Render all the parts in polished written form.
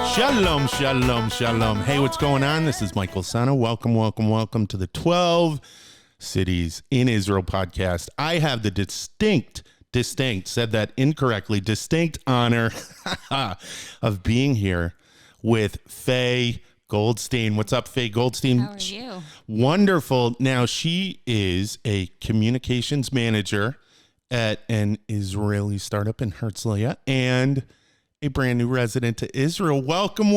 Shalom, shalom, shalom. Hey, what's going on? This is Michael Sahno. Welcome to the 12 Cities in Israel podcast. I have the distinct, said that incorrectly, distinct honor of being here with Fay Goldstein. What's up, Fay Goldstein? How are you? Wonderful. Now, she is a communications manager at an Israeli startup in Herzliya and a brand new resident to Israel. Welcome.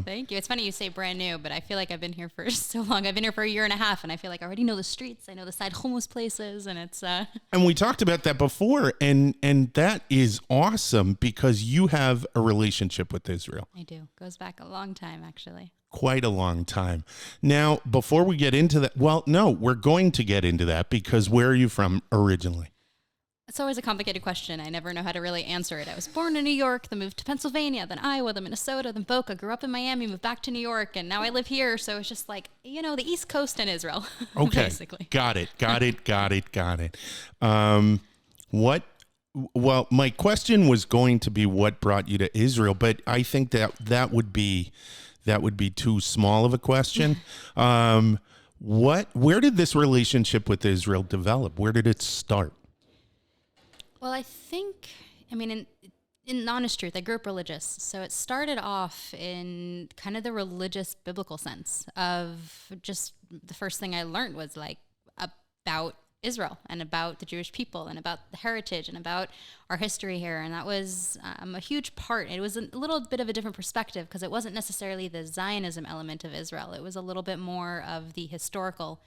Thank you. It's funny you say brand new, but I feel like I've been here for so long. I've been here for a year and a half, and I feel like I already know the streets. I know the side hummus places, and it's... And we talked about that before, and that is awesome because you have a relationship with Israel. I do. Goes back a long time, actually. Quite a long time. Now, before we get into that, well, no, we're going to get into that because where are you from originally? It's always a complicated question. I never know how to really answer it. I was born in New York, then moved to Pennsylvania, then Iowa, then Minnesota, then Boca, grew up in Miami, moved back to New York, and now I live here. So it's just like, the East Coast and Israel, okay. Basically. Got it. Well, my question was going to be what brought you to Israel, but I think that would be too small of a question. Where did this relationship with Israel develop? Where did it start? Well, I think, in honest truth, I grew up religious. So it started off in kind of the religious biblical sense of just the first thing I learned was like about Israel and about the Jewish people and about the heritage and about our history here. And that was a huge part. It was a little bit of a different perspective because it wasn't necessarily the Zionism element of Israel. It was a little bit more of the historical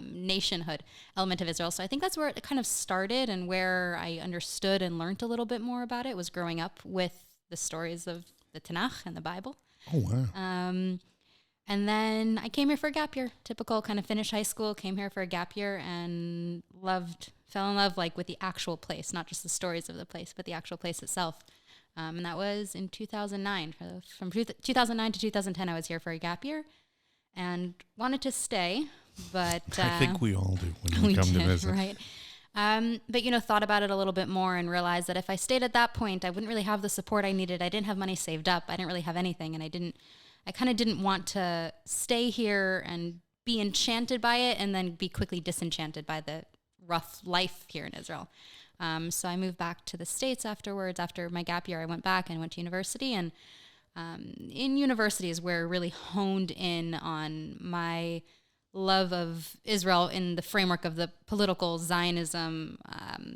nationhood element of Israel. So I think that's where it kind of started and where I understood and learned a little bit more about it was growing up with the stories of the Tanakh and the Bible. Oh, wow. And then I came here for a gap year, typical kind of finish high school, came here for a gap year and fell in love like with the actual place, not just the stories of the place, but the actual place itself. And that was in 2009. From 2009 to 2010, I was here for a gap year and wanted to stay. But I think we all do when we come to visit. Right. But, thought about it a little bit more and realized that if I stayed at that point, I wouldn't really have the support I needed. I didn't have money saved up. I didn't really have anything. And I kind of didn't want to stay here and be enchanted by it and then be quickly disenchanted by the rough life here in Israel. So I moved back to the States afterwards. After my gap year, I went back and went to university. And in university is where I really honed in on my love of Israel in the framework of the political Zionism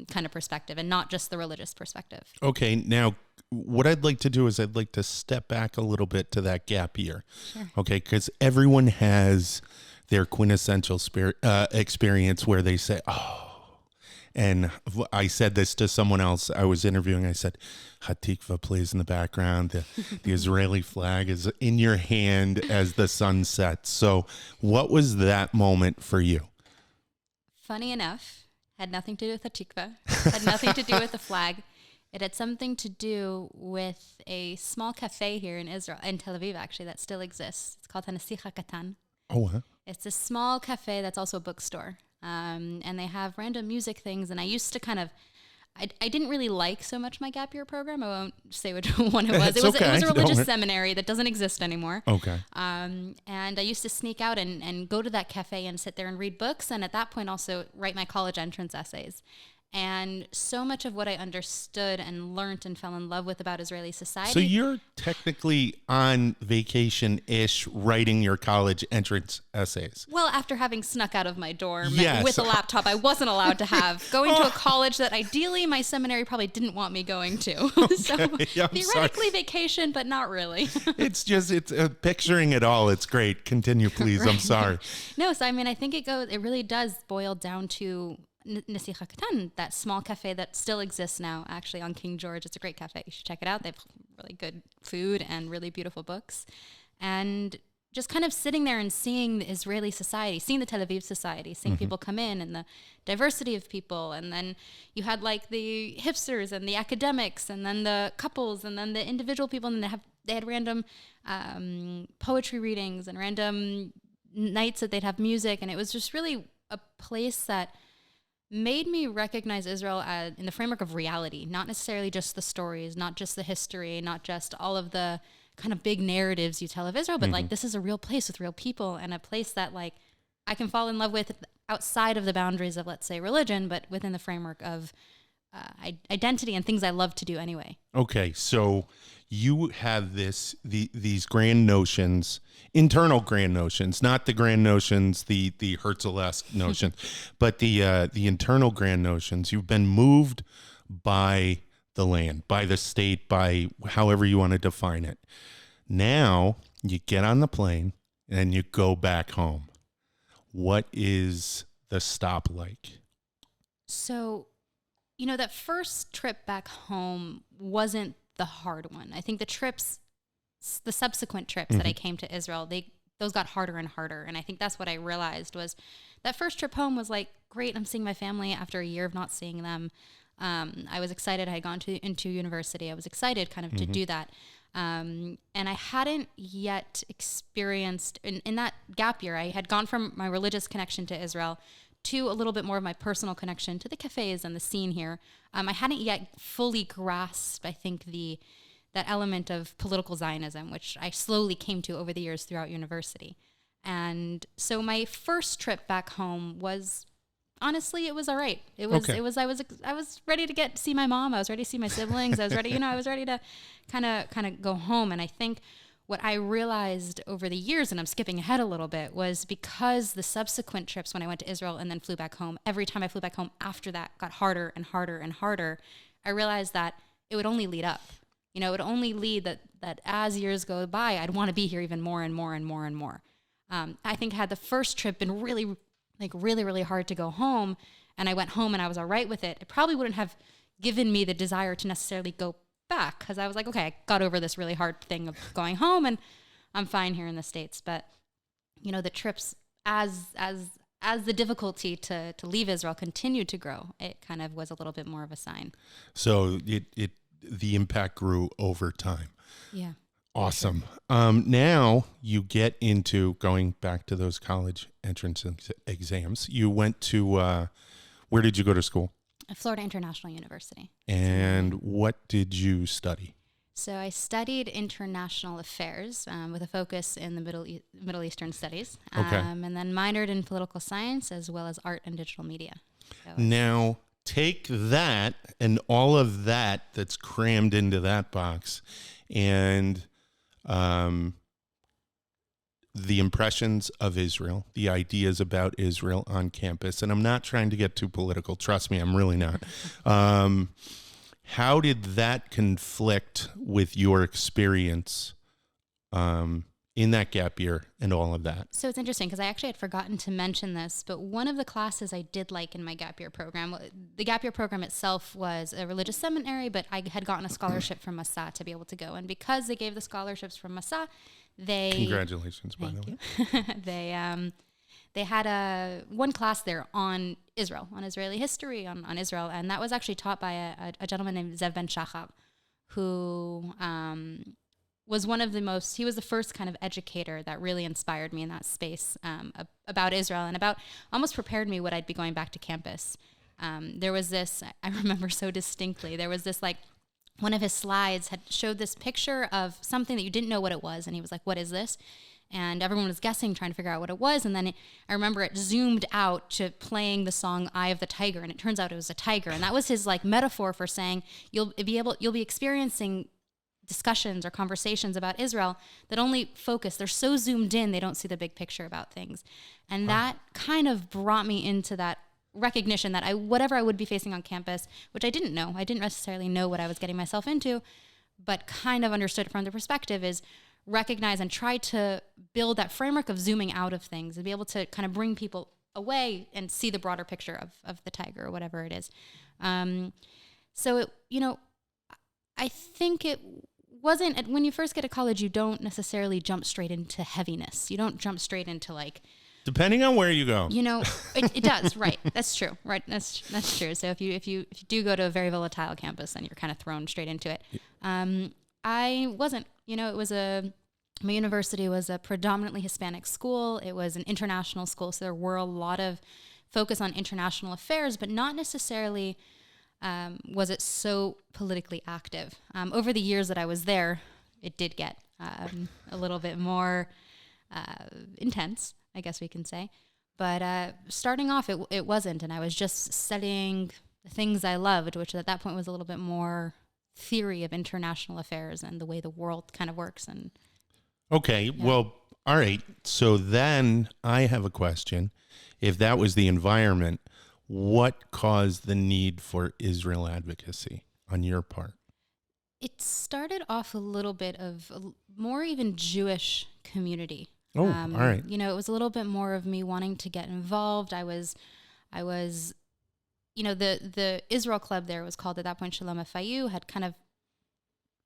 kind of perspective and not just the religious perspective. Okay, now what I'd like to do is I'd like to step back a little bit to that gap year. Sure. Okay, because everyone has their quintessential experience where they say, oh, and I said this to someone else I was interviewing. I said, Hatikva plays in the background. The Israeli flag is in your hand as the sun sets. So what was that moment for you? Funny enough, had nothing to do with Hatikva, had nothing to do with the flag. It had something to do with a small cafe here in Israel, in Tel Aviv actually, that still exists. It's called Hanasicha Katan. Oh, huh? It's a small cafe that's also a bookstore. And they have random music things. And I used to I didn't really like so much my gap year program. I won't say which one it was. It was a religious seminary that doesn't exist anymore. Okay. And I used to sneak out and go to that cafe and sit there and read books. And at that point also write my college entrance essays. And so much of what I understood and learned and fell in love with about Israeli society. So you're technically on vacation-ish writing your college entrance essays. Well, after having snuck out of my dorm yes. with a laptop I wasn't allowed to have, going to a college that ideally my seminary probably didn't want me going to. Okay. So theoretically vacation, but not really. It's picturing it all. It's great. Continue, please. Right. I'm sorry. No, so I think it really does boil down to Nasicha Katan, that small cafe that still exists now, actually on King George. It's a great cafe. You should check it out. They have really good food and really beautiful books. And just kind of sitting there and seeing the Israeli society, seeing the Tel Aviv society, seeing people come in and the diversity of people. And then you had like the hipsters and the academics and then the couples and then the individual people. And they had random poetry readings and random nights that they'd have music. And it was just really a place that made me recognize Israel in the framework of reality, not necessarily just the stories, not just the history, not just all of the kind of big narratives you tell of Israel, but like, this is a real place with real people, and a place that like I can fall in love with outside of the boundaries of, let's say, religion, but within the framework of identity and things I love to do anyway. Okay, so you have these grand notions, internal grand notions, not the grand notions, the Herzl-esque notions, but the internal grand notions. You've been moved by the land, by the state, by however you want to define it. Now you get on the plane and you go back home. What is the stop like? So, you know, that first trip back home wasn't the hard one. I think the subsequent trips that I came to Israel, those got harder and harder. And I think that's what I realized was that first trip home was like, great, I'm seeing my family after a year of not seeing them. I was excited. I had gone into university. I was excited kind of to do that. And I hadn't yet experienced, in that gap year, I had gone from my religious connection to Israel to a little bit more of my personal connection to the cafes and the scene here. I hadn't yet fully grasped, I think, that element of political Zionism, which I slowly came to over the years throughout university. And so my first trip back home was, honestly, it was all right. I was ready to see my mom. I was ready to see my siblings. I was ready to kind of go home. And I think what I realized over the years, and I'm skipping ahead a little bit, was because the subsequent trips when I went to Israel and then flew back home, every time I flew back home after that got harder and harder and harder, I realized that it would only lead up. You know, it would only lead that as years go by, I'd want to be here even more and more and more and more. I think had the first trip been really, really hard to go home, and I went home and I was all right with it, it probably wouldn't have given me the desire to necessarily go back, because I was like, okay, I got over this really hard thing of going home and I'm fine here in the States. But, you know, the trips, as the difficulty to leave Israel continued to grow, it kind of was a little bit more of a sign. So the impact grew over time. Yeah. Awesome. Now you get into going back to those college entrance exams. You went to, where did you go to school? Florida International University. And what did you study? So I studied international affairs with a focus in the Middle Eastern studies, and then minored in political science as well as art and digital media. So now take that and all of that's crammed into that box, and the impressions of Israel, the ideas about Israel on campus. And I'm not trying to get too political. Trust me, I'm really not. How did that conflict with your experience in that gap year and all of that? So it's interesting because I actually had forgotten to mention this, but one of the classes I did like in my gap year program, the gap year program itself was a religious seminary, but I had gotten a scholarship from Masa to be able to go. And because they gave the scholarships from Masa, congratulations, by the way. They had one class there on Israel, on Israeli history, on Israel, and that was actually taught by a gentleman named Zev Ben Shachar, who was he was the first kind of educator that really inspired me in that space about Israel and almost prepared me what I'd be going back to campus. There was this, I remember so distinctly, there was this one of his slides had showed this picture of something that you didn't know what it was. And he was like, what is this? And everyone was guessing, trying to figure out what it was. And then I remember it zoomed out to playing the song Eye of the Tiger. And it turns out it was a tiger. And that was his metaphor for saying you'll be experiencing discussions or conversations about Israel that only focus, they're so zoomed in, they don't see the big picture about things. And that kind of brought me into that recognition that whatever I would be facing on campus, which I didn't know, I didn't necessarily know what I was getting myself into, but kind of understood from the perspective is recognize and try to build that framework of zooming out of things and be able to kind of bring people away and see the broader picture of the tiger or whatever it is. So it, I think it wasn't, when you first get to college, you don't necessarily jump straight into heaviness. You don't jump straight into depending on where you go. It does, right. That's true. Right. That's true. So if you do go to a very volatile campus, then you're kind of thrown straight into it. I wasn't, my university was a predominantly Hispanic school. It was an international school. So there were a lot of focus on international affairs, but not necessarily was it so politically active. Over the years that I was there, it did get a little bit more intense, I guess we can say. But starting off, it wasn't, and I was just studying the things I loved, which at that point was a little bit more theory of international affairs and the way the world kind of works. And okay, well, all right. So then I have a question. If that was the environment, what caused the need for Israel advocacy on your part? it started off a little bit of more even Jewish community. Oh, all right. You know, it was a little bit more of me wanting to get involved. I was, you know, the Israel club there was called at that point Shalom FIU, had kind of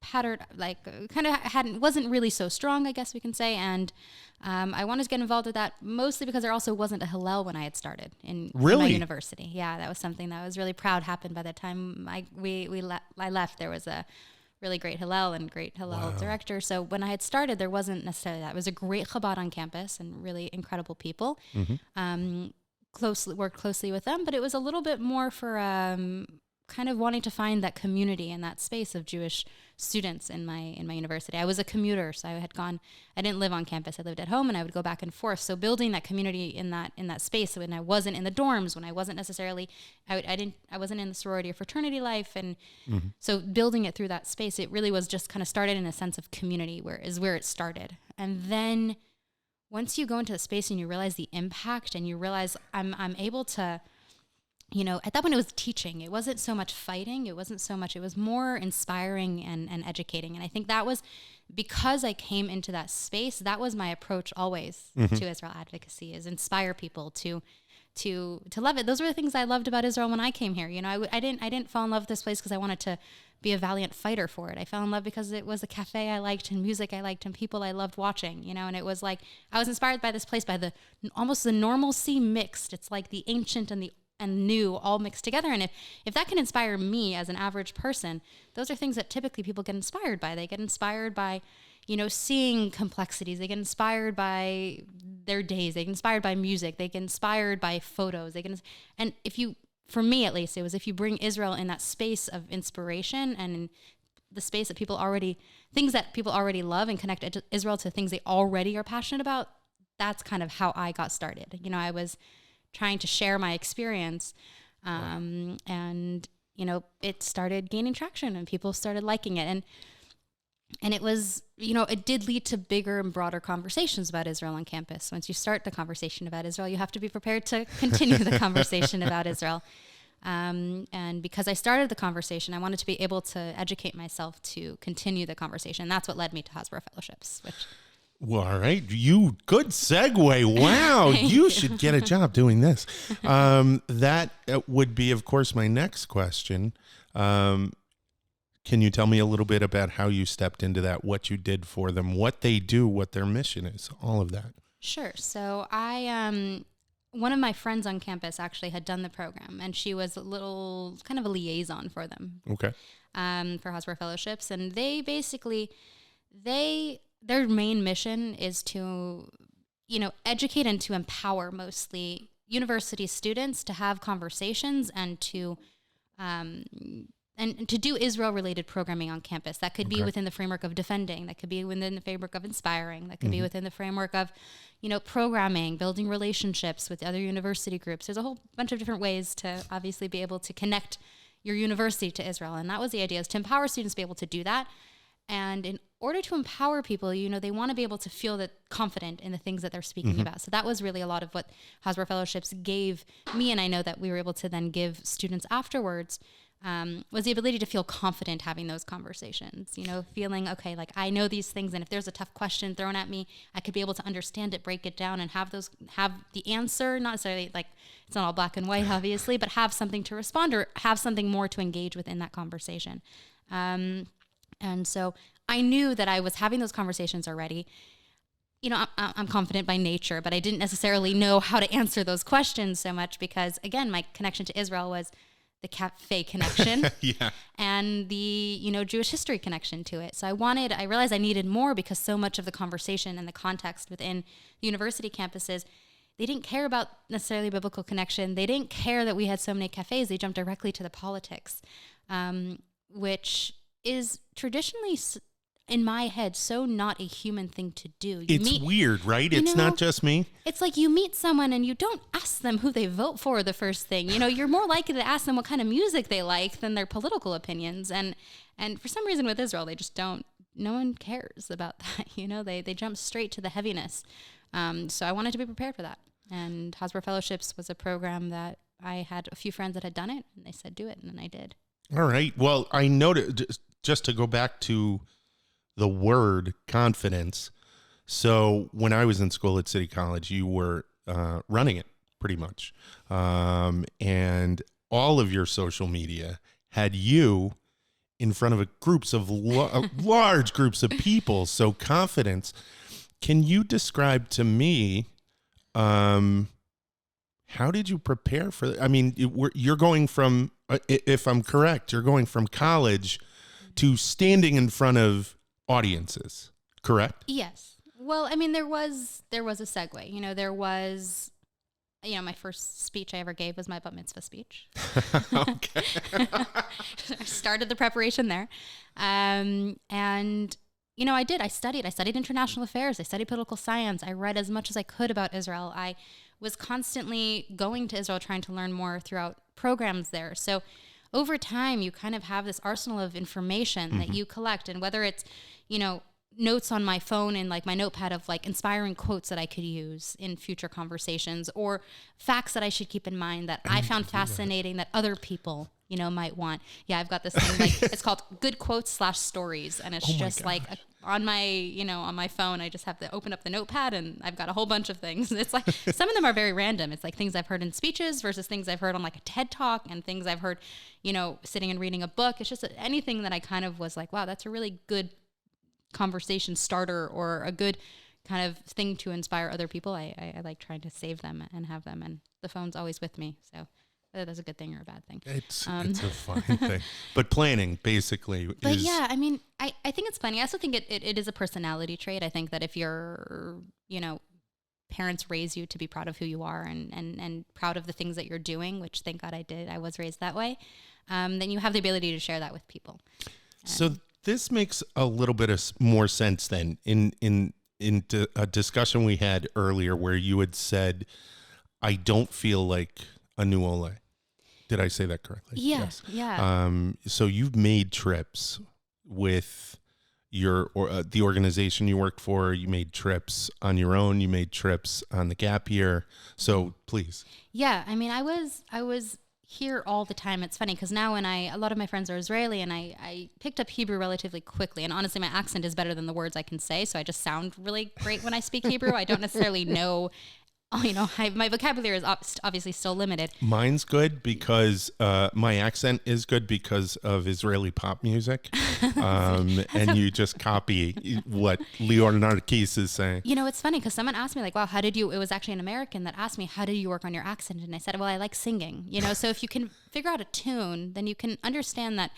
patterned, like wasn't really so strong, I guess we can say. And I wanted to get involved with that mostly because there also wasn't a Hillel when I had started in my university. Yeah, that was something that I was really proud happened by the time I left. There was a really great Hillel and great Hillel director. So when I had started, there wasn't necessarily that. It was a great Chabad on campus and really incredible people. Mm-hmm. Worked closely with them, but it was a little bit more for kind of wanting to find that community and that space of Jewish students in my university. I was a commuter, so I didn't live on campus. I lived at home, and I would go back and forth. So building that community in that space when I wasn't in the dorms, when I wasn't necessarily, I wasn't in the sorority or fraternity life, and so building it through that space, it really was just kind of started in a sense of community, where it started. And then once you go into the space and you realize the impact, and you realize I'm able to, you know, at that point it was teaching. It wasn't so much fighting. It was more inspiring and educating. And I think that was because I came into that space, that was my approach always to Israel advocacy, is inspire people to love it. Those were the things I loved about Israel when I came here. You know, I didn't fall in love with this place because I wanted to be a valiant fighter for it. I fell in love because it was a cafe I liked, and music I liked, and people I loved watching, you know, and it was like, I was inspired by this place, by almost the normalcy mixed. It's like the ancient and new all mixed together. And if that can inspire me as an average person, those are things that typically people get inspired by. They get inspired by, you know, seeing complexities. They get inspired by their days. They get inspired by music. They get inspired by photos. And for me at least, it was if you bring Israel in that space of inspiration and in the space that things that people already love, and connect Israel to things they already are passionate about, that's kind of how I got started. You know, I was trying to share my experience, and, you know, it started gaining traction and people started liking it. And it was, you know, it did lead to bigger and broader conversations about Israel on campus. Once you start the conversation about Israel, you have to be prepared to continue the conversation about Israel. And because I started the conversation, I wanted to be able to educate myself to continue the conversation. And that's what led me to Hasbara Fellowships, which... Well, all right. Good segue. Wow. You should get a job doing this. That would be, of course, my next question. Can you tell me a little bit about how you stepped into that, what you did for them, what they do, what their mission is, all of that? Sure. So one of my friends on campus actually had done the program, and she was kind of a liaison for them. Okay. For Hasbara Fellowships. And they basically, their main mission is to, you know, educate and to empower mostly university students to have conversations and to do Israel-related programming on campus. That could be within the framework of defending. That could be within the framework of inspiring. That could be within the framework of, you know, programming, building relationships with other university groups. There's a whole bunch of different ways to obviously be able to connect your university to Israel. And that was the idea, is to empower students to be able to do that. And in order to empower people, you know, they want to be able to feel confident in the things that they're speaking about. So that was really a lot of what Hasbara Fellowships gave me, and I know that we were able to then give students afterwards, was the ability to feel confident having those conversations, you know, feeling, okay, like I know these things, and if there's a tough question thrown at me, I could be able to understand it, break it down, and have the answer, not necessarily like it's not all black and white, obviously, but have something to respond or have something more to engage within that conversation. And so I knew that I was having those conversations already. You know, I'm confident by nature, but I didn't necessarily know how to answer those questions so much because, again, my connection to Israel was the cafe connection and the, you know, Jewish history connection to it. So I realized I needed more because so much of the conversation and the context within the university campuses, they didn't care about necessarily biblical connection. They didn't care that we had so many cafes. They jumped directly to the politics, which is traditionally, in my head, so not a human thing to do. It's weird, right? It's not just me. It's like you meet someone and you don't ask them who they vote for the first thing. You're more likely to ask them what kind of music they like than their political opinions. And for some reason with Israel, they just don't. No one cares about that. They jump straight to the heaviness. So I wanted to be prepared for that. And Hasbro Fellowships was a program that I had a few friends that had done it, and they said, do it. And then I did. All right. Well, I noted, just to go back to the word confidence. So when I was in school at City College, you were running it pretty much. And all of your social media had you in front of large groups of people. So confidence. Can you describe to me, how did you prepare for that? I mean, you're going from, if I'm correct, you're going from college to standing in front of audiences, correct? Yes. Well, I mean, there was a segue. There was, my first speech I ever gave was my bat mitzvah speech. Okay. I started the preparation there. And, I did. I studied international affairs. I studied political science. I read as much as I could about Israel. I was constantly going to Israel trying to learn more throughout programs there. So over time, you kind of have this arsenal of information that you collect. And whether it's, notes on my phone and like my notepad of like inspiring quotes that I could use in future conversations, or facts that I should keep in mind that I found fascinating that other people, might want. Yeah, I've got this thing like it's called Good Quotes / Stories, and it's just like on my, on my phone. I just have to open up the notepad and I've got a whole bunch of things. It's like some of them are very random. It's like things I've heard in speeches versus things I've heard on like a TED Talk and things I've heard, sitting and reading a book. It's just anything that I kind of was like, wow, that's a really good conversation starter or a good kind of thing to inspire other people. I like trying to save them and have them, and the phone's always with me. So whether that's a good thing or a bad thing. It's a fine thing. But planning basically is... yeah, I mean, I think it's funny. I also think it is a personality trait. I think that if your, parents raise you to be proud of who you are and proud of the things that you're doing, which thank God I did. I was raised that way. Then you have the ability to share that with people. So this makes a little bit of more sense then in a discussion we had earlier where you had said, I don't feel like a new Ole. Did I say that correctly? Yeah, yes. Yeah. So you've made trips with the organization you worked for. You made trips on your own. You made trips on the gap year. So please. Yeah. I mean, I was here all the time. It's funny because now a lot of my friends are Israeli, and I picked up Hebrew relatively quickly. And honestly, my accent is better than the words I can say. So I just sound really great when I speak Hebrew. I don't necessarily know, my vocabulary is obviously still limited. Mine's good because my accent is good because of Israeli pop music. And you just copy what Leonard Keys is saying. It's funny because someone asked me like, wow, it was actually an American that asked me, how did you work on your accent? And I said, well, I like singing, so if you can figure out a tune, then you can understand that,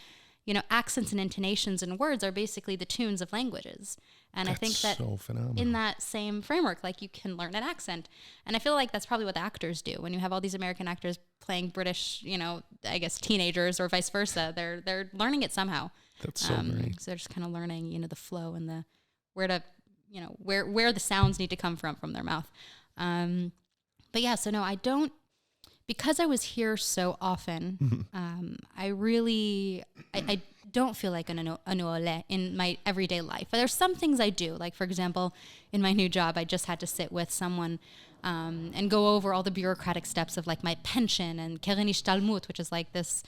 accents and intonations and words are basically the tunes of languages. And That's I think that so phenomenal. In that same framework, like you can learn an accent. And I feel like that's probably what the actors do. When you have all these American actors playing British, I guess teenagers or vice versa, they're learning it somehow. That's so great. So they're just kind of learning, the flow and the where to, where the sounds need to come from their mouth. But yeah, so no, I don't, because I was here so often, I don't feel like an ole in my everyday life. But there's some things I do. Like, for example, in my new job, I just had to sit with someone and go over all the bureaucratic steps of like my pension and Caine Ishtalmut, which is like this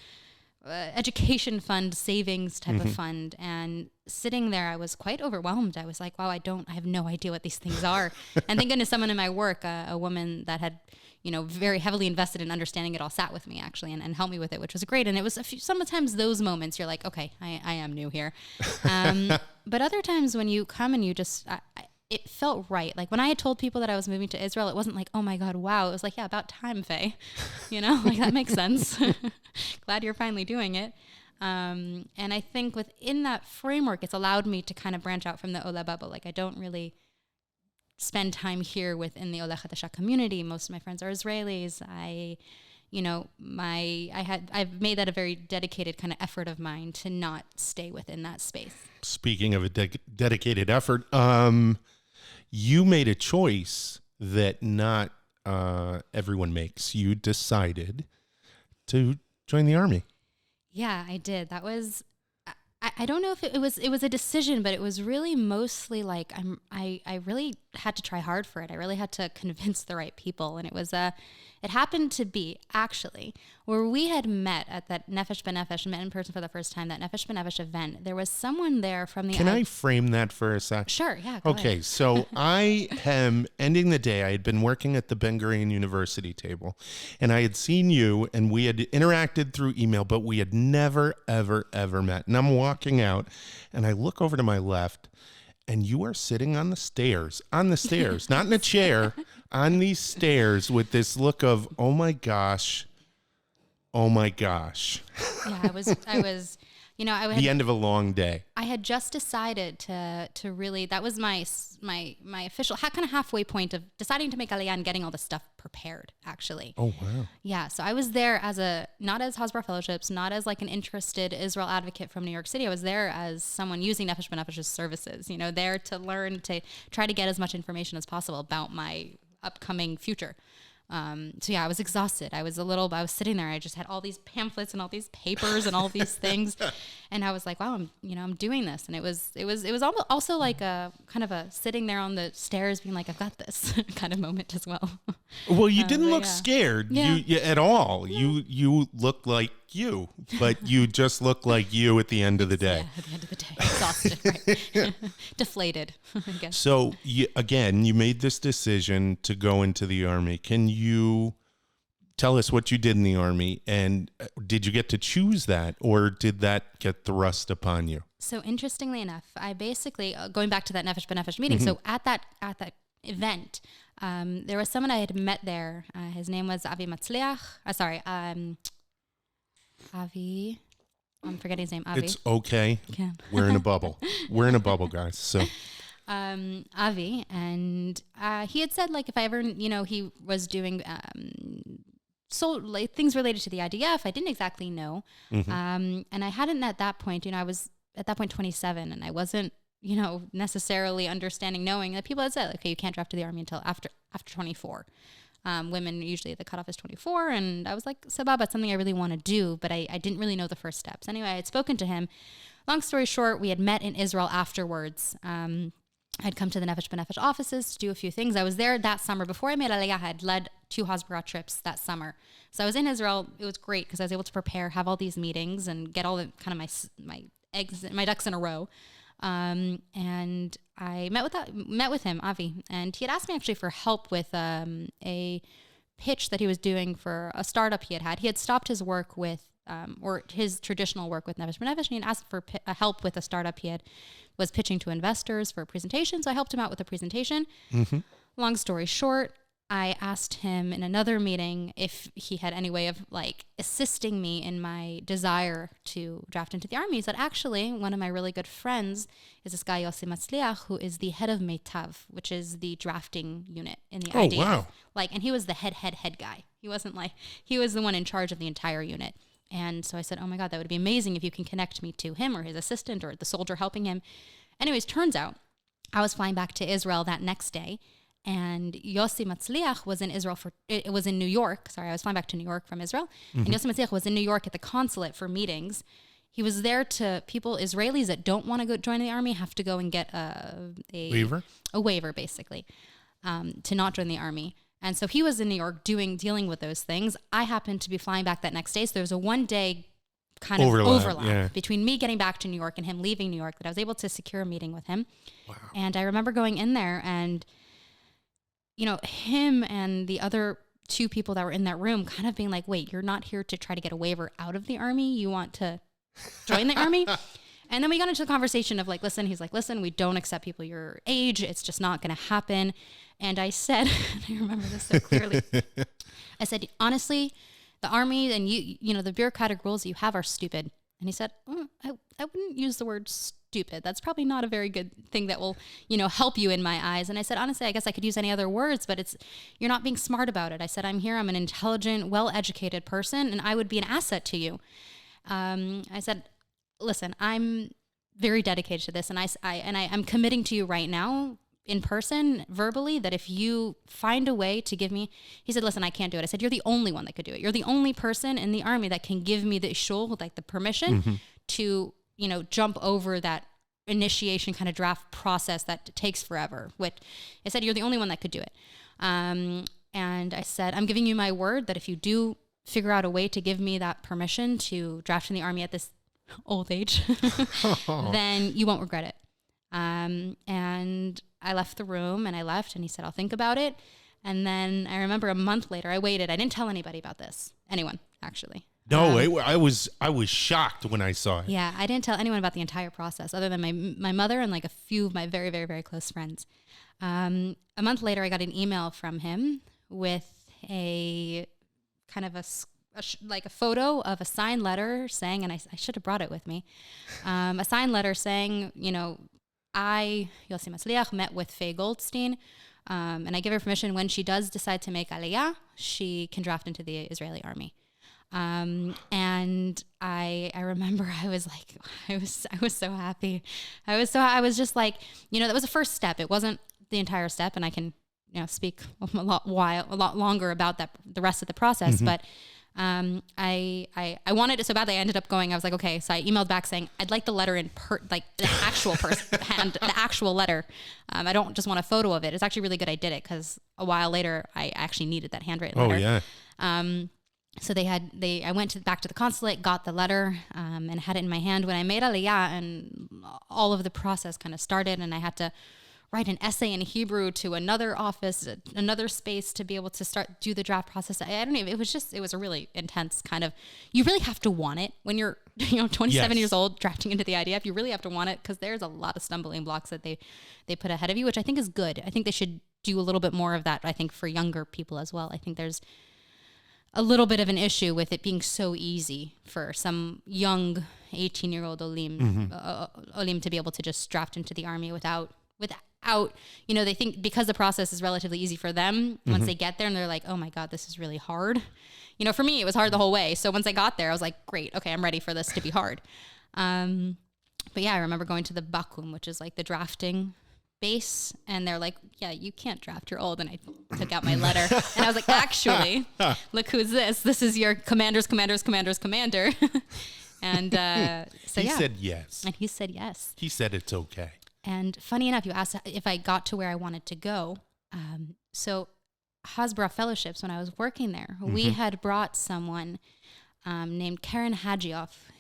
education fund savings type of fund. And sitting there, I was quite overwhelmed. I was like, wow, I have no idea what these things are. And thank goodness someone in my work, a woman that had, very heavily invested in understanding it all, sat with me actually and helped me with it, which was great. And it was sometimes those moments you're like, okay, I am new here. But other times when you come and you just, it felt right. Like when I had told people that I was moving to Israel, it wasn't like, oh my God, wow. It was like, yeah, about time, Fay. Like that makes sense. Glad you're finally doing it. And I think within that framework, it's allowed me to kind of branch out from the Ola bubble. Like I don't really spend time here within the Ola Chadasha community. Most of my friends are Israelis. I I've made that a very dedicated kind of effort of mine to not stay within that space. Speaking of a dedicated effort, you made a choice that not everyone makes. You decided to join the Army. Yeah, I did. That was, I don't know if it was a decision, but it was really mostly like I really had to try hard for it. I really had to convince the right people. And it happened to be actually where we had met at that Nefesh B'Nefesh, met in person for the first time, that Nefesh B'Nefesh event. There was someone there from the... Can I frame that for a sec? Sure, yeah, go Okay, ahead. so I am ending the day. I had been working at the Ben Gurion University table, and I had seen you, and we had interacted through email, but we had never, ever, ever met. And I'm walking out, and I look over to my left, and you are sitting on the stairs, not in a chair, on these stairs with this look of, oh my gosh. Yeah, I was, The end of a long day. I had just decided to really, that was my official kind of halfway point of deciding to make Aliyah and getting all this stuff prepared, actually. Oh, wow. Yeah. So I was there not as Hasbara Fellowships, not as like an interested Israel advocate from New York City. I was there as someone using Nefesh B'Nefesh's services, there to learn, to try to get as much information as possible about my upcoming future. So yeah, I was exhausted. I was sitting there. I just had all these pamphlets and all these papers and all these things. And I was like, wow, I'm doing this. And it was also like a kind of a sitting there on the stairs being like, I've got this kind of moment as well. Well, you didn't look scared Yeah. at all. Yeah. You looked like you, but you just look like you at the end of the day. Yeah, at the end of the day, exhausted, right? Deflated, I guess. So again, you made this decision to go into the Army. Can you tell us what you did in the Army, and did you get to choose that, or did that get thrust upon you? So interestingly enough, I basically, going back to that Nefesh B'Nefesh meeting, so at that event, there was someone I had met there. His name was Avi Matzliach. Avi. I'm forgetting his name. Avi. It's okay. Yeah. We're in a bubble. We're in a bubble, guys. So Avi, and he had said, like, if I ever, he was doing things related to the IDF. I didn't exactly know. And I hadn't at that point, I was at that point 27, and I wasn't, necessarily knowing that people had said, okay, you can't draft to the Army until after 24. Women, usually the cutoff is 24. And I was like, Sababa, it's something I really want to do, but I didn't really know the first steps. Anyway, I had spoken to him. Long story short, we had met in Israel afterwards. I'd come to the Nefesh B'Nefesh offices to do a few things. I was there that summer. Before I made Aliyah, I had led 2 Hasbara trips that summer. So I was in Israel. It was great because I was able to prepare, have all these meetings, and get all the kind of my ducks in a row. And I met with him, Avi, and he had asked me actually for help with a pitch that he was doing for a startup he had. He had stopped his work with, or his traditional work with Nefesh B'Nefesh, and he had asked for help with a startup he was pitching to investors for a presentation. So I helped him out with a presentation. Long story short, I asked him in another meeting if he had any way of assisting me in my desire to draft into the Army. He said, actually, one of my really good friends is this guy, Yossi Matzliach, who is the head of Meitav, which is the drafting unit in the IDF. Wow. And he was the head guy. He wasn't he was the one in charge of the entire unit. And so I said, oh my God, that would be amazing if you can connect me to him or his assistant or the soldier helping him. Anyways, turns out I was flying back to Israel that next day. And Yossi Matzliach was in Israel it was in New York. Sorry, I was flying back to New York from Israel. And Yossi Matzliach was in New York at the consulate for meetings. He was there Israelis that don't want to go join the Army have to go and get a waiver, basically, to not join the Army. And so he was in New York dealing with those things. I happened to be flying back that next day. So there was a 1-day kind of overlap between me getting back to New York and him leaving New York that I was able to secure a meeting with him. Wow. And I remember going in there and him and the other 2 people that were in that room kind of being like, wait, you're not here to try to get a waiver out of the Army. You want to join the Army? And then we got into the conversation of listen, we don't accept people your age. It's just not going to happen. And I said, I remember this so clearly. I said, honestly, the Army and the bureaucratic rules you have are stupid. And he said, I wouldn't use the word stupid. That's probably not a very good thing that will, help you in my eyes. And I said, honestly, I guess I could use any other words, but you're not being smart about it. I said, I'm an intelligent, well-educated person, and I would be an asset to you. I said, listen, I'm very dedicated to this, and I'm committing to you right now in person, verbally, that if you find a way to give me, he said, listen, I can't do it. I said, you're the only one that could do it. You're the only person in the army that can give me the ishul, like the permission to, jump over that initiation kind of draft process that takes forever. Which I said, you're the only one that could do it. And I said, I'm giving you my word that if you do figure out a way to give me that permission to draft in the army at this old age, then you won't regret it. And I left the room and he said, I'll think about it. And then I remember a month later, I waited. I didn't tell anybody about this. Anyone, actually. No, I was shocked when I saw it. Yeah, I didn't tell anyone about the entire process other than my mother and like a few of my very, very, very close friends. A month later, I got an email from him with a kind of a photo of a signed letter saying, and I should have brought it with me, a signed letter saying, I, Yossi Masliach, met with Fay Goldstein, and I give her permission when she does decide to make Aliyah, she can draft into the Israeli army. And I remember I was so happy. I was just like, that was the first step. It wasn't the entire step, and I can, speak a lot longer about that, the rest of the process, but I wanted it so badly. I ended up going, I was like, okay. So I emailed back saying, I'd like the letter in the actual hand, the actual letter. I don't just want a photo of it. It's actually really good I did it, because a while later I actually needed that handwritten letter. Oh yeah. So I went back to the consulate, got the letter, and had it in my hand when I made Aliyah, and all of the process kind of started, and I had to write an essay in Hebrew to another office, another space, to be able to do the draft process. I don't even, it was a really intense kind of, you really have to want it when you're, 27 years old, drafting into the IDF. You really have to want it, because there's a lot of stumbling blocks that they put ahead of you, which I think is good. I think they should do a little bit more of that, I think, for younger people as well. I think there's a little bit of an issue with it being so easy for some young 18-year-old Olim to be able to just draft into the army without, they think because the process is relatively easy for them, once they get there and they're like, oh my God, this is really hard. For me, it was hard the whole way. So once I got there, I was like, great, okay, I'm ready for this to be hard. But yeah, I remember going to the Bakum, which is like the drafting base, and they're like, yeah, you can't draft, you're old. And I took out my letter and I was like, actually, look who's this. This is your commander's commander. And so he yeah. said yes. And he said yes. He said it's okay. And funny enough, you asked if I got to where I wanted to go. So Hasbara Fellowships, when I was working there, we had brought someone named Caine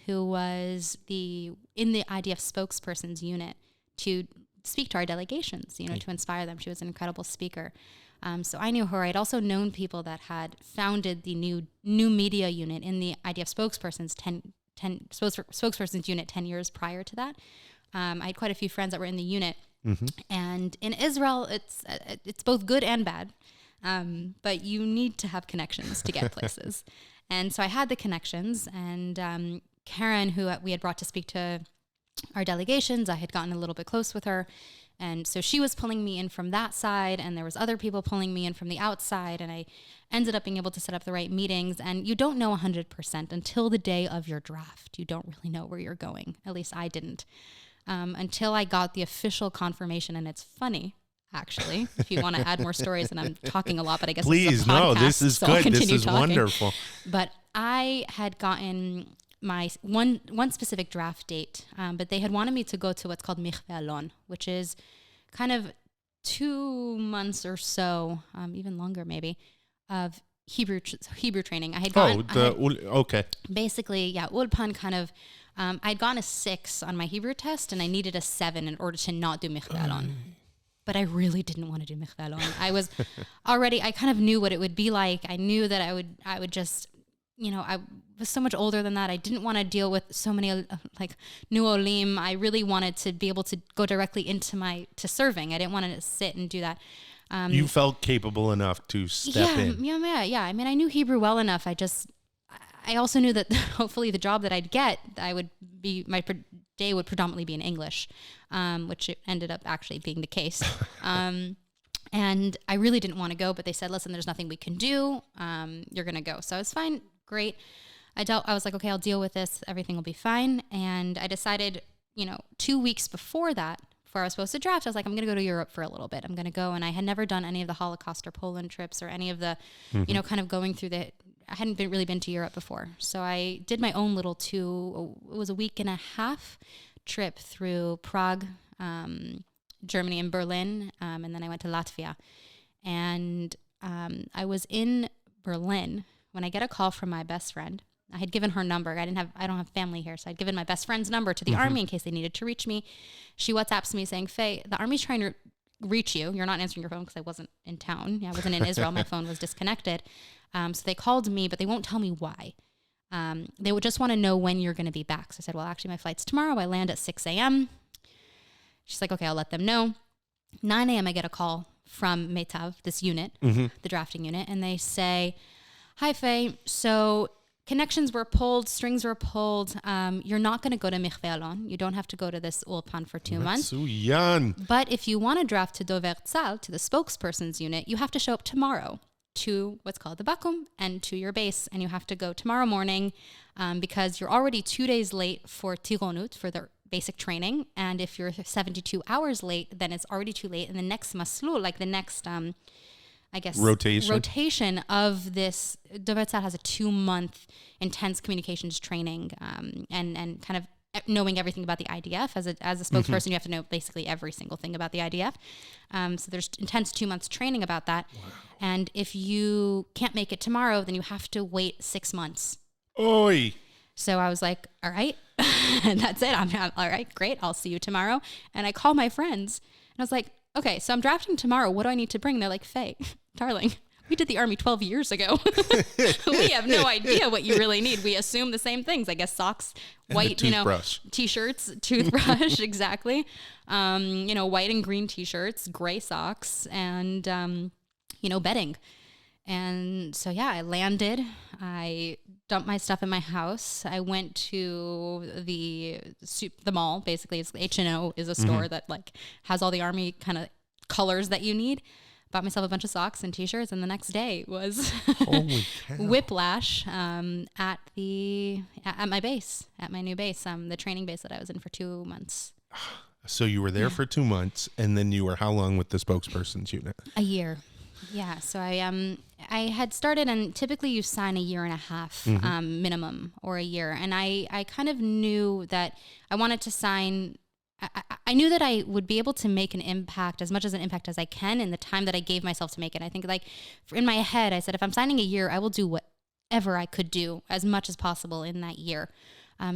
who was in the IDF spokesperson's unit to speak to our delegations, to inspire them. She was an incredible speaker. So I knew her. I'd also known people that had founded the new media unit in the IDF spokesperson's unit 10 years prior to that. I had quite a few friends that were in the unit, and in Israel, it's both good and bad, but you need to have connections to get places. And so I had the connections, and Karen, who we had brought to speak to our delegations, I had gotten a little bit close with her, and so she was pulling me in from that side, and there was other people pulling me in from the outside, and I ended up being able to set up the right meetings. And you don't know 100% until the day of your draft. You don't really know where you're going. At least I didn't. Until I got the official confirmation. And it's funny, actually, if you want to add more stories, and I'm talking a lot, but I guess please, this is a podcast, this is so good. I'll continue this is talking. Wonderful. But I had gotten my one specific draft date, but they had wanted me to go to what's called Mikveh Alon, which is kind of 2 months or so, even longer maybe, of Hebrew training. I had gotten... okay. Basically, yeah, Ulpan kind of... I'd gotten a 6 on my Hebrew test, and I needed a 7 in order to not do Mikveh Alon. But I really didn't want to do Mikveh Alon. I was already... I kind of knew what it would be like. I knew that I would just... I was so much older than that. I didn't want to deal with so many new olim. I really wanted to be able to go directly into serving. I didn't want to sit and do that. You felt capable enough to step in. Yeah. I mean, I knew Hebrew well enough. I also knew that hopefully the job that I'd get, my day would predominantly be in English, which it ended up actually being the case. And I really didn't want to go, but they said, listen, there's nothing we can do. You're going to go. So I was fine. Great. I was like, okay, I'll deal with this. Everything will be fine. And I decided, 2 weeks before that, before I was supposed to draft, I was like, I'm going to go to Europe for a little bit. I'm going to go. And I had never done any of the Holocaust or Poland trips or any of the, kind of going through I hadn't really been to Europe before. So I did my own little it was a week and a half trip through Prague, Germany and Berlin. And then I went to Latvia. And I was in Berlin when I get a call from my best friend. I had given her number. I don't have family here. So I'd given my best friend's number to the army in case they needed to reach me. She WhatsApps me saying, Faye, the army's trying to reach you. You're not answering your phone because I wasn't in town. I wasn't in Israel. My phone was disconnected. So they called me, but they won't tell me why. They would just want to know when you're going to be back. So I said, well, actually my flight's tomorrow. I land at 6 a.m. She's like, okay, I'll let them know. 9 a.m. I get a call from Metav, this unit, the drafting unit. And they say, hi, Faye. So connections were pulled, strings were pulled. You're not going to go to Mikve Alon. You don't have to go to this Ulpan for 2 months. But if you want to draft to Dover Tzal, to the spokesperson's unit, you have to show up tomorrow to what's called the Bakum and to your base. And you have to go tomorrow morning because you're already 2 days late for Tironut, for the basic training. And if you're 72 hours late, then it's already too late. And the next maslul, like the next... rotation of this. Dover Tzal has a 2-month intense communications training and kind of knowing everything about the IDF. As a spokesperson, you have to know basically every single thing about the IDF. So there's intense 2 months training about that. Wow. And if you can't make it tomorrow, then you have to wait 6 months. Oy. So I was like, all right, and that's it. I'm all right, great. I'll see you tomorrow. And I call my friends and I was like, okay, so I'm drafting tomorrow. What do I need to bring? They're like, Faye, darling, we did the army 12 years ago. We have no idea what you really need. We assume the same things. I guess socks, white, t-shirts, toothbrush, exactly. White and green t-shirts, gray socks, and, bedding. And so, I landed. I dumped my stuff in my house. I went to the mall. Basically, it's H&O is a store that has all the army kind of colors that you need. Bought myself a bunch of socks and t-shirts, and the next day was whiplash at my base, at my new base, the training base that I was in for 2 months. So you were there for 2 months, and then you were how long with the spokesperson's unit? A year. Yeah, so I had started, and typically you sign a year and a half minimum, or a year. And I kind of knew that I wanted to sign. I knew that I would be able to make an impact, as much as an impact as I can, in the time that I gave myself to make it. I think in my head, I said, if I'm signing a year, I will do whatever I could do as much as possible in that year.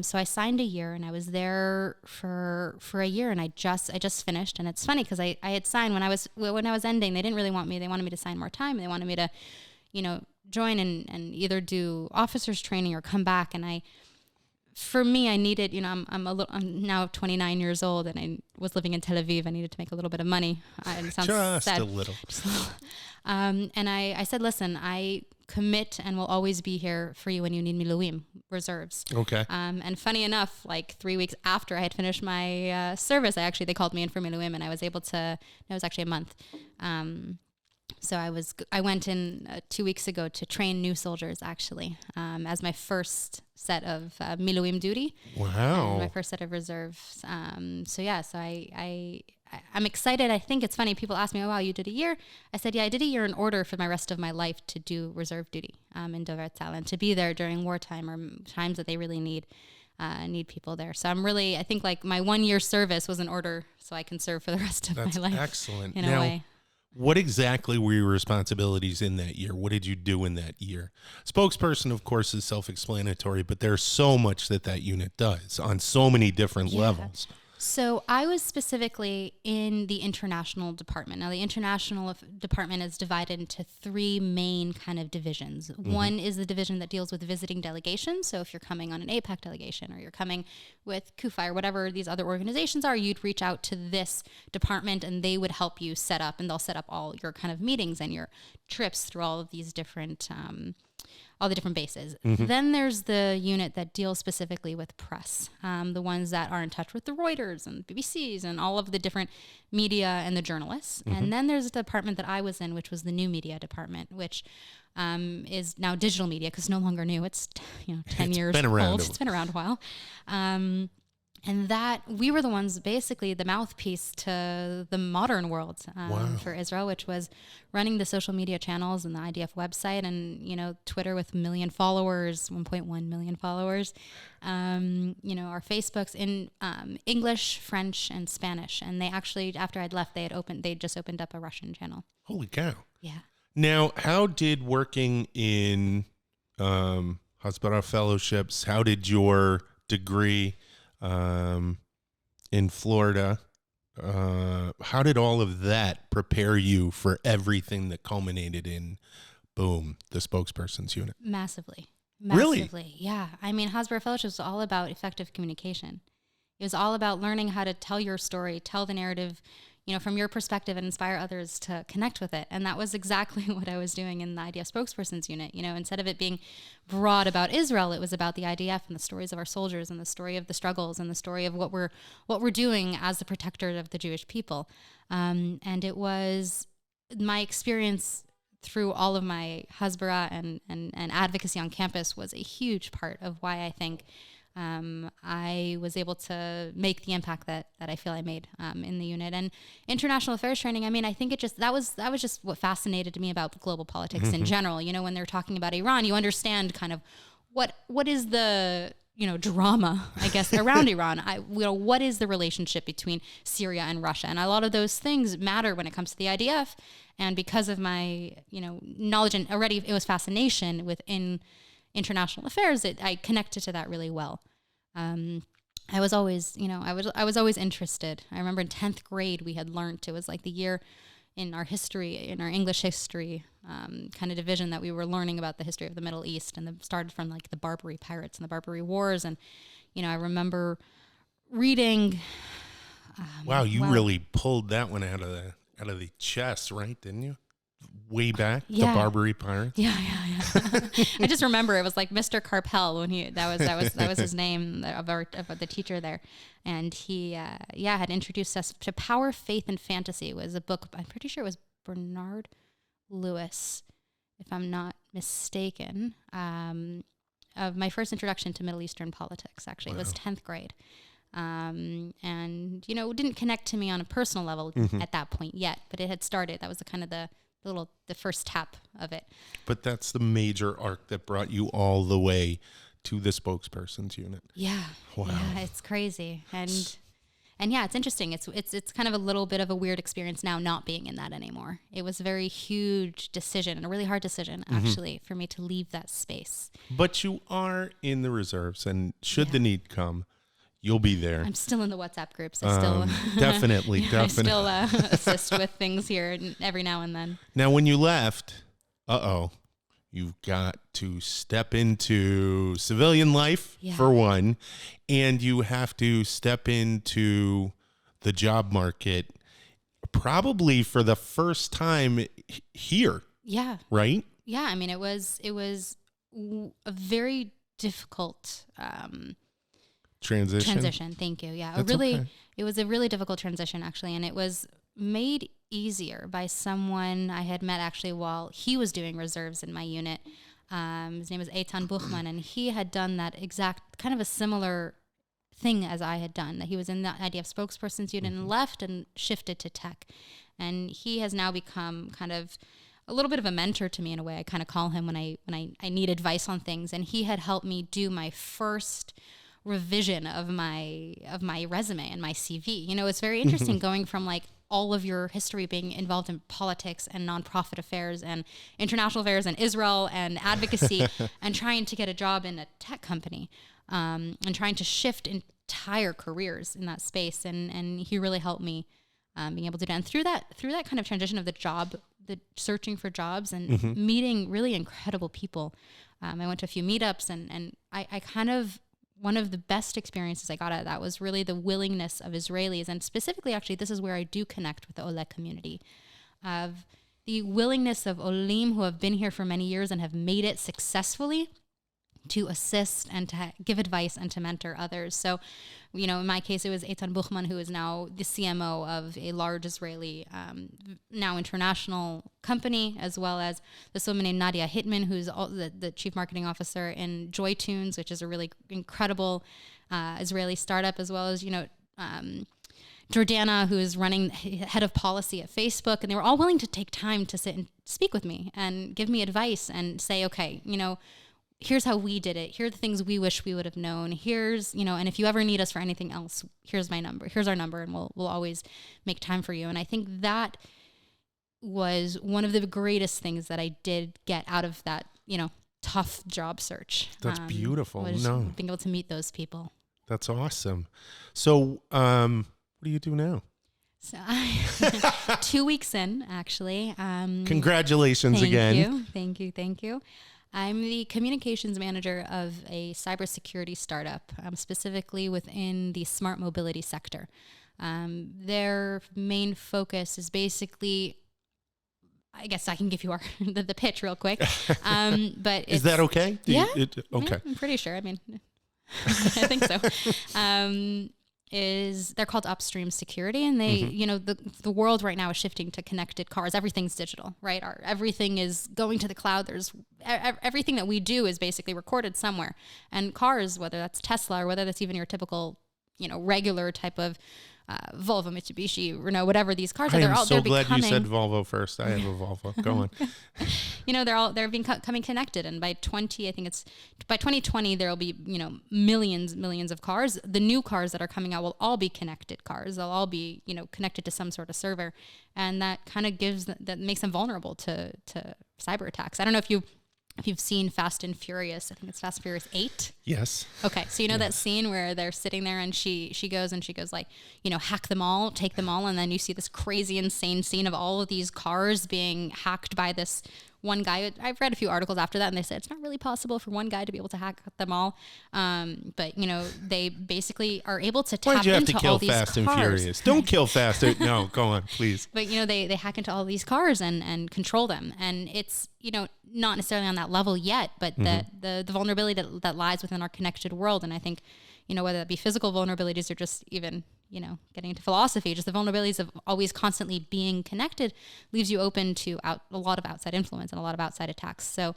So I signed a year, and I was there for a year, and I just finished. And it's funny because I had signed when I was ending. They didn't really want me. They wanted me to sign more time. They wanted me to, join and either do officers training or come back. And for me, I needed, I'm now 29 years old, and I was living in Tel Aviv. I needed to make a little bit of money. It sounds just sad. a little. And I said, listen, I commit and will always be here for you when you need Miluim, reserves. Okay. And funny enough, 3 weeks after I had finished my service, they called me in for Miluim, and I was able to, it was actually a month. So I went in 2 weeks ago to train new soldiers, actually, as my first set of Miluim duty. Wow. My first set of reserves. So I'm excited. I think it's funny. People ask me, oh, wow, you did a year. I said, yeah, I did a year in order for my rest of my life to do reserve duty in Dover Tzal and to be there during wartime or times that they really need people there. So I think my 1 year service was in order so I can serve for the rest of my life. That's excellent. In a way. What exactly were your responsibilities in that year? What did you do in that year? Spokesperson, of course, is self-explanatory, but there's so much that unit does on so many different levels. So I was specifically in the international department. Now, the international department is divided into 3 main kind of divisions. Mm-hmm. One is the division that deals with visiting delegations. So if you're coming on an AIPAC delegation or you're coming with KUFI or whatever these other organizations are, you'd reach out to this department and they would help you set up, and they'll set up all your kind of meetings and your trips through all of these different all the different bases. Then there's the unit that deals specifically with press, the ones that are in touch with the Reuters and BBCs and all of the different media and the journalists. And then there's a department that I was in, which was the new media department, which is now digital media, because no longer new. It's 10 years old. It's been around a while. And that we were the ones, basically the mouthpiece to the modern world for Israel, which was running the social media channels and the IDF website and, Twitter with 1 million followers, 1.1 million followers, our Facebooks in English, French, and Spanish. And they actually, after I'd left, they just opened up a Russian channel. Holy cow. Yeah. Now, how did working in hospital fellowships, how did your degree in Florida, how did all of that prepare you for everything that culminated in, boom, the spokesperson's unit? Massively. Really? Yeah. I mean, Hasbara Fellowship was all about effective communication. It was all about learning how to tell your story, tell the narrative, from your perspective, and inspire others to connect with it. And that was exactly what I was doing in the IDF spokesperson's unit. Instead of it being broad about Israel, it was about the IDF and the stories of our soldiers and the story of the struggles and the story of what we're doing as the protector of the Jewish people. And it was my experience through all of my Hasbara and advocacy on campus was a huge part of why I think I was able to make the impact that I feel I made in the unit. And international affairs training, I mean, I think that was just what fascinated me about global politics in general. When they're talking about Iran, you understand kind of what is the drama, I guess, around Iran. What is the relationship between Syria and Russia? And a lot of those things matter when it comes to the IDF. And because of my knowledge and already it was fascination within international affairs, I connected to that really well. I was always, I was always interested. I remember in 10th grade, we had learned, it was like the year in our history, in our English history kind of division, that we were learning about the history of the Middle East, and it started from like the Barbary pirates and the Barbary Wars. And, I remember reading. Wow. You really pulled that one out of the chest, right? Didn't you? Way back, yeah. The Barbary pirates. Yeah. I just remember it was like Mr. Carpel when that was his name of the teacher there, and he had introduced us to Power, Faith, and Fantasy. It was a book. I'm pretty sure it was Bernard Lewis, if I'm not mistaken. Of my first introduction to Middle Eastern politics. Actually, It was 10th grade. And it didn't connect to me on a personal level at that point yet, but it had started. That was the first tap of it. But that's the major arc that brought you all the way to the spokesperson's unit. Yeah. Wow. Yeah, it's crazy. And yeah, it's interesting. It's kind of a little bit of a weird experience now not being in that anymore. It was a very huge decision and a really hard decision actually for me to leave that space. But you are in the reserves, and should the need come, you'll be there. I'm still in the WhatsApp groups. I still definitely. I still assist with things here every now and then. Now, when you left, you've got to step into civilian life for one, and you have to step into the job market probably for the first time here. Yeah. Right? Yeah. I mean, it was a very difficult transition. Thank you. Yeah. It was a really difficult transition actually. And it was made easier by someone I had met actually while he was doing reserves in my unit. His name was Eitan Buchman, and he had done that exact kind of a similar thing as I had done, that he was in the IDF spokesperson's unit and left and shifted to tech. And he has now become kind of a little bit of a mentor to me in a way. I kind of call him when I need advice on things. And he had helped me do my first revision of my resume and my CV. It's very interesting going from like all of your history being involved in politics and nonprofit affairs and international affairs and Israel and advocacy and trying to get a job in a tech company and trying to shift entire careers in that space. And he really helped me being able to do that. And through that kind of transition of the searching for jobs and meeting really incredible people. I went to a few meetups and I kind of, one of the best experiences I got out of that was really the willingness of Israelis, and specifically, actually, this is where I do connect with the Oleg community, of the willingness of Olim who have been here for many years and have made it successfully to assist and to give advice and to mentor others. So, in my case, it was Eitan Buchman, who is now the CMO of a large Israeli, now international company, as well as this woman named Nadia Hitman, who's the chief marketing officer in Joy Tunes, which is a really incredible Israeli startup, as well as, Jordana, who is running head of policy at Facebook. And they were all willing to take time to sit and speak with me and give me advice and say, okay, here's how we did it. Here are the things we wish we would have known. Here's, and if you ever need us for anything else, here's my number. Here's our number, and we'll always make time for you. And I think that was one of the greatest things that I did get out of that, tough job search. That's beautiful. Being able to meet those people. That's awesome. So, what do you do now? So 2 weeks in, actually. Congratulations again. Thank you. I'm the communications manager of a cybersecurity startup, specifically within the smart mobility sector. Their main focus is basically, I guess I can give you the pitch real quick. But is that okay? Okay. Yeah, I'm pretty sure. I mean, I think so. They're called Upstream Security, and they, the world right now is shifting to connected cars. Everything's digital, right? Everything is going to the cloud. There's everything that we do is basically recorded somewhere. And cars, whether that's Tesla or whether that's even your typical, regular type of Volvo, Mitsubishi, Renault, whatever these cars are, they're glad you said Volvo first. I have a Volvo. Go on. They're becoming connected, and by 2020 there will be millions of cars. The new cars that are coming out will all be connected cars. They'll all be connected to some sort of server, and that kind of that makes them vulnerable to cyber attacks. I don't know if you've seen Fast and Furious. I think it's Fast and Furious 8. Yes. Okay. So that scene where they're sitting there and she goes like, hack them all, take them all. And then you see this crazy, insane scene of all of these cars being hacked by this one guy. I've read a few articles after that, and they said it's not really possible for one guy to be able to hack them all. But they basically are able to tap into all these cars. Why'd you have to kill Fast and Furious? Don't kill Fast. No, go on, please. But they hack into all these cars and control them, and it's not necessarily on that level yet, but the vulnerability that lies within our connected world. And I think whether that be physical vulnerabilities or just even getting into philosophy, just the vulnerabilities of always constantly being connected leaves you open to a lot of outside influence and a lot of outside attacks. So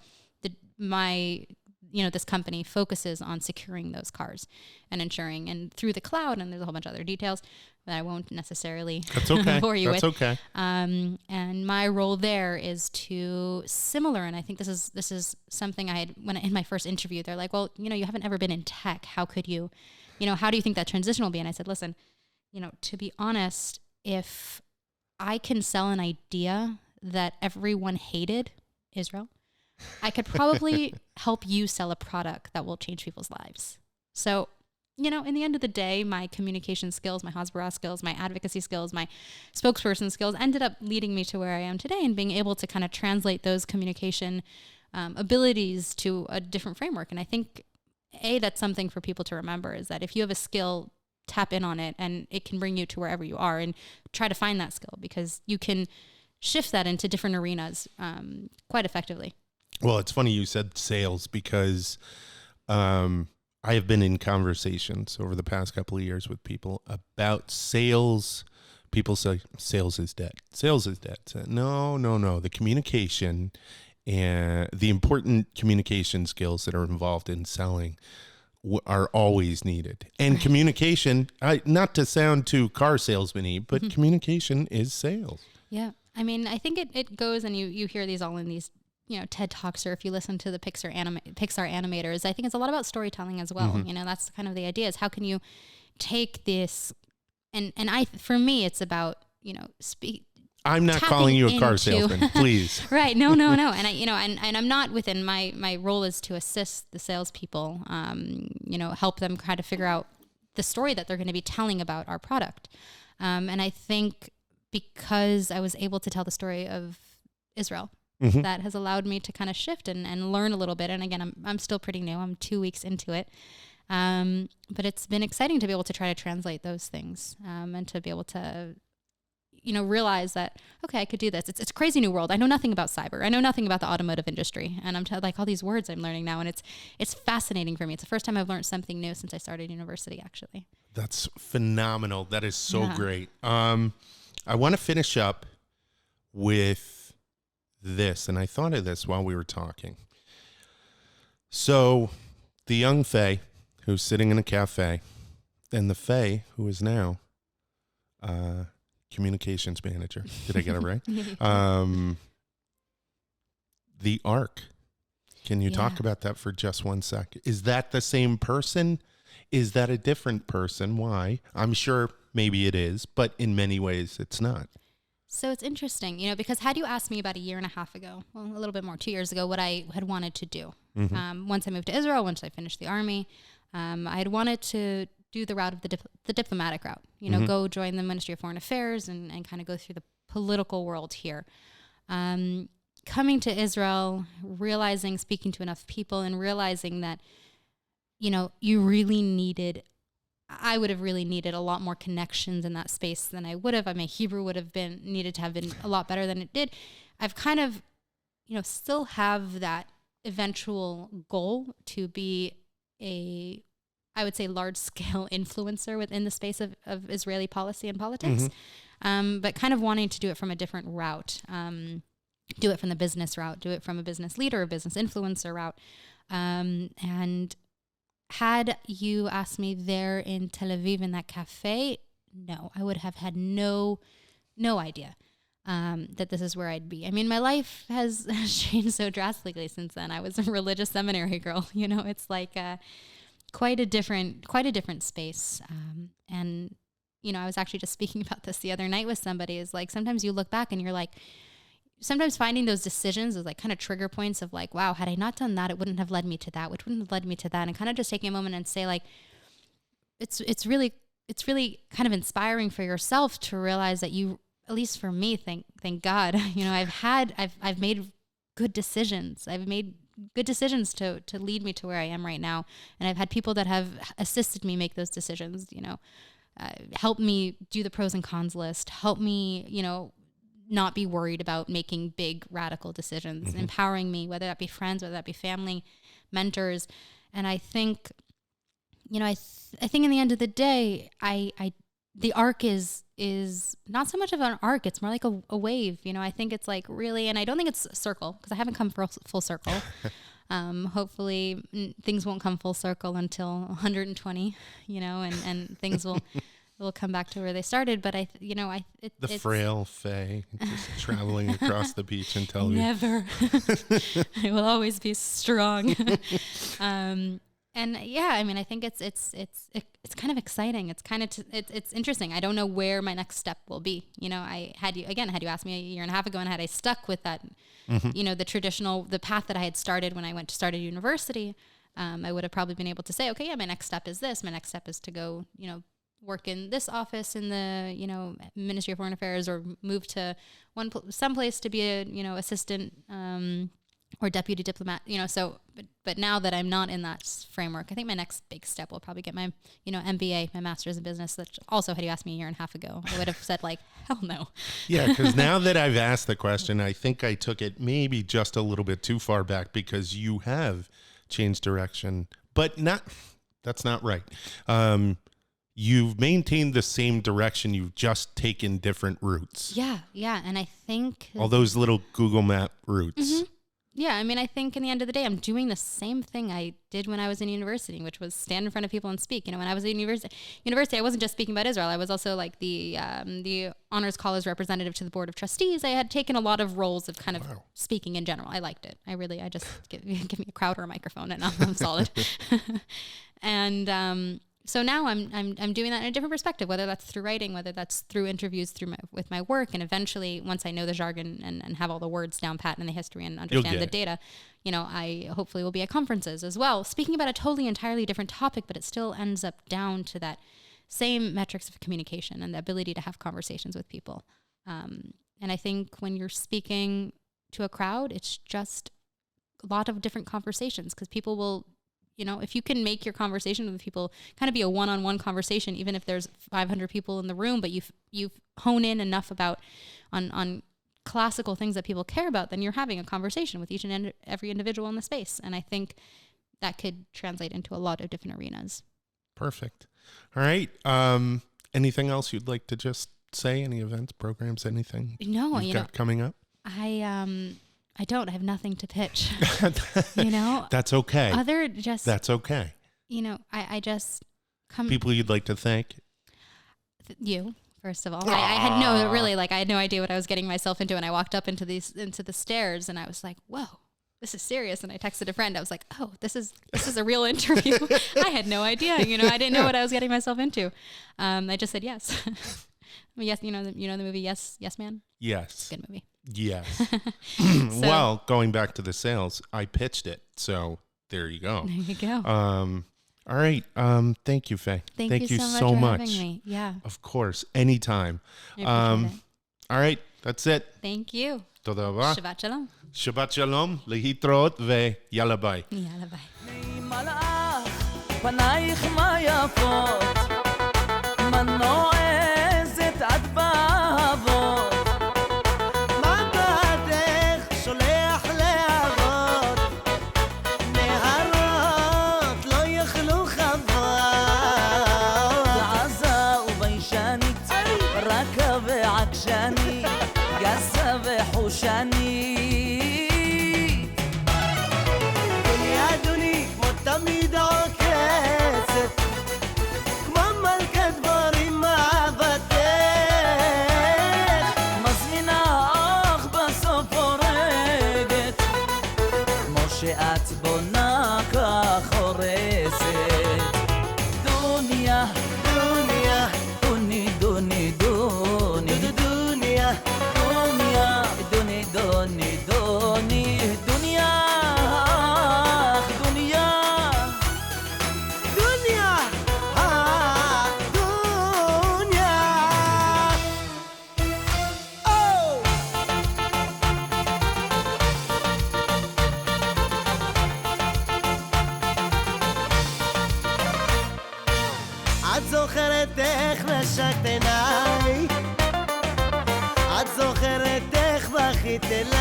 this company focuses on securing those cars and ensuring, and through the cloud, and there's a whole bunch of other details that I won't necessarily bore you with. That's okay. And my role there is similar, and I think this is something I had in my first interview. They're like, well, you haven't ever been in tech. How could you, how do you think that transition will be? And I said, listen, to be honest, if I can sell an idea that everyone hated, Israel, I could probably help you sell a product that will change people's lives. So, in the end of the day, my communication skills, my Hasbara skills, my advocacy skills, my spokesperson skills ended up leading me to where I am today, and being able to kind of translate those communication abilities to a different framework. And I think, that's something for people to remember, is that if you have a skill, tap in on it, and it can bring you to wherever you are, and try to find that skill, because you can shift that into different arenas quite effectively. Well, it's funny you said sales, because I have been in conversations over the past couple of years with people about sales. People say sales is dead. Sales is dead. No. The communication and the important communication skills that are involved in selling are always needed. And communication, not to sound too car salesman-y, but communication is sales. Yeah. I mean, I think it goes, and you hear these all in these TED Talks, or if you listen to the Pixar animators, I think it's a lot about storytelling as well. That's kind of the idea, is how can you take this, and for me, it's about, I'm not calling you a car salesman, please. Right. No. And and I'm not within my role is to assist the salespeople, help them kind of figure out the story that they're going to be telling about our product. And I think because I was able to tell the story of Israel, that has allowed me to kind of shift and learn a little bit. And again, I'm still pretty new. I'm 2 weeks into it. But it's been exciting to be able to try to translate those things, and to be able to, realize that, okay, I could do this. It's a crazy new world. I know nothing about cyber. I know nothing about the automotive industry. And I'm like all these words I'm learning now. And it's fascinating for me. It's the first time I've learned something new since I started university, actually. That's phenomenal. That is so great. I want to finish up with this. And I thought of this while we were talking. So the young Fay who's sitting in a cafe, and the Fay who is now communications manager. Did I get it right? The ARC. Can you talk about that for just 1 sec? Is that the same person? Is that a different person? Why? I'm sure maybe it is, but in many ways it's not. So it's interesting, because had you asked me about a year and a half ago, well, a little bit more, 2 years ago, what I had wanted to do. Once I moved to Israel, once I finished the army, I had wanted to do the route of the diplomatic route, go join the Ministry of Foreign Affairs and kind of go through the political world here. Coming to Israel, speaking to enough people and realizing that, you really I would have really needed a lot more connections in that space than I would have. I mean, Hebrew would have needed to have been a lot better than it did. I've kind of, still have that eventual goal to be I would say large scale influencer within the space of Israeli policy and politics, but kind of wanting to do it from a different route, do it from the business route, do it from a business leader, a business influencer route. And had you asked me there in Tel Aviv in that cafe, no, I would have had no idea that this is where I'd be. I mean, my life has changed so drastically since then. I was a religious seminary girl. It's like quite a different space. And I was actually just speaking about this the other night with somebody. Is like sometimes you look back and you're like, sometimes finding those decisions is like kind of trigger points of like, wow, had I not done that, it wouldn't have led me to that, which wouldn't have led me to that. And kind of just taking a moment and say like, it's really kind of inspiring for yourself to realize that you, at least for me, thank God, I've made good decisions. I've made good decisions to lead me to where I am right now. And I've had people that have assisted me make those decisions, help me do the pros and cons list, help me, not be worried about making big radical decisions, empowering me, whether that be friends, whether that be family, mentors. And I think, I think in the end of the day, the arc is not so much of an arc. It's more like a wave. I think it's like really, and I don't think it's a circle because I haven't come full circle. Hopefully things won't come full circle until 120, and things will come back to where they started. But it's frail Fay just traveling across the beach and Tel Aviv. Never. I will always be strong. And yeah, I mean, I think it's kind of exciting. It's kind of it's interesting. I don't know where my next step will be. Had you asked me a year and a half ago, and had I stuck with that, the path that I had started when I started university, I would have probably been able to say, okay, yeah, my next step is this. My next step is to go, work in this office in the, Ministry of Foreign Affairs, or move to someplace to be a, assistant, or deputy diplomat, but now that I'm not in that framework, I think my next big step will probably get my, MBA, my master's in business, that also had you asked me a year and a half ago, I would have said like, hell no. Yeah. Because now that I've asked the question, I think I took it maybe just a little bit too far back, because you have changed direction, but that's not right. You've maintained the same direction. You've just taken different routes. Yeah. And I think all those little Google Map routes. Yeah, I mean, I think in the end of the day, I'm doing the same thing I did when I was in university, which was stand in front of people and speak. When I was in university, I wasn't just speaking about Israel. I was also like the honors college representative to the board of trustees. I had taken a lot of roles of kind of speaking in general. I liked it. I just give me a crowd or a microphone and I'm solid. And so now I'm doing that in a different perspective, whether that's through writing, whether that's through interviews, with my work. And eventually, once I know the jargon and have all the words down pat in the history and understand the data, I hopefully will be at conferences as well, speaking about a totally entirely different topic, but it still ends up down to that same metrics of communication and the ability to have conversations with people. And I think when you're speaking to a crowd, it's just a lot of different conversations, because people will, if you can make your conversation with people kind of be a one-on-one conversation, even if there's 500 people in the room, but you hone in enough on classical things that people care about, then you're having a conversation with each and every individual in the space. And I think that could translate into a lot of different arenas. Perfect. All right. Anything else you'd like to just say? Any events, programs, anything? No, you've got coming up? I don't. I have nothing to pitch. That's okay. That's okay. I just come. People you'd like to thank? You, first of all. I had no idea what I was getting myself into, and I walked up into the stairs, and I was like, whoa. This is serious. And I texted a friend. I was like, oh, this is a real interview. I had no idea. I didn't know what I was getting myself into. I just said yes. Yes, the movie Yes Man? Yes. Good movie. Yes. Well, going back to the sales, I pitched it. So there you go. There you go. All right. Thank you, Fay. Thank you so much for having me. Yeah. Of course. Anytime. I appreciate it. All right. That's it. Thank you. תודה רבה. שבת שלום. שבת שלום, להתראות ויאללה ביי. יאללה ביי. פנייך מה יפות, מנועזת עד באבות, מבטך שולח להבות, נהרות לא יאכלו חוות, עזה וביישנית, רכה ועקשנית, גסה וחושנית. תמיד עוקצת כמו מלכת דבורים מאהבתך, מזמינה אך בסוף הורגת, כמו שאת בונה כך הורסת. דוניה, דוניה, דוני, דוני, דוני, דוניה, דוניה, דוני, דוני, דוני, דוניה. איך נשקת עיניי, את זוכרת איך בכית אליי.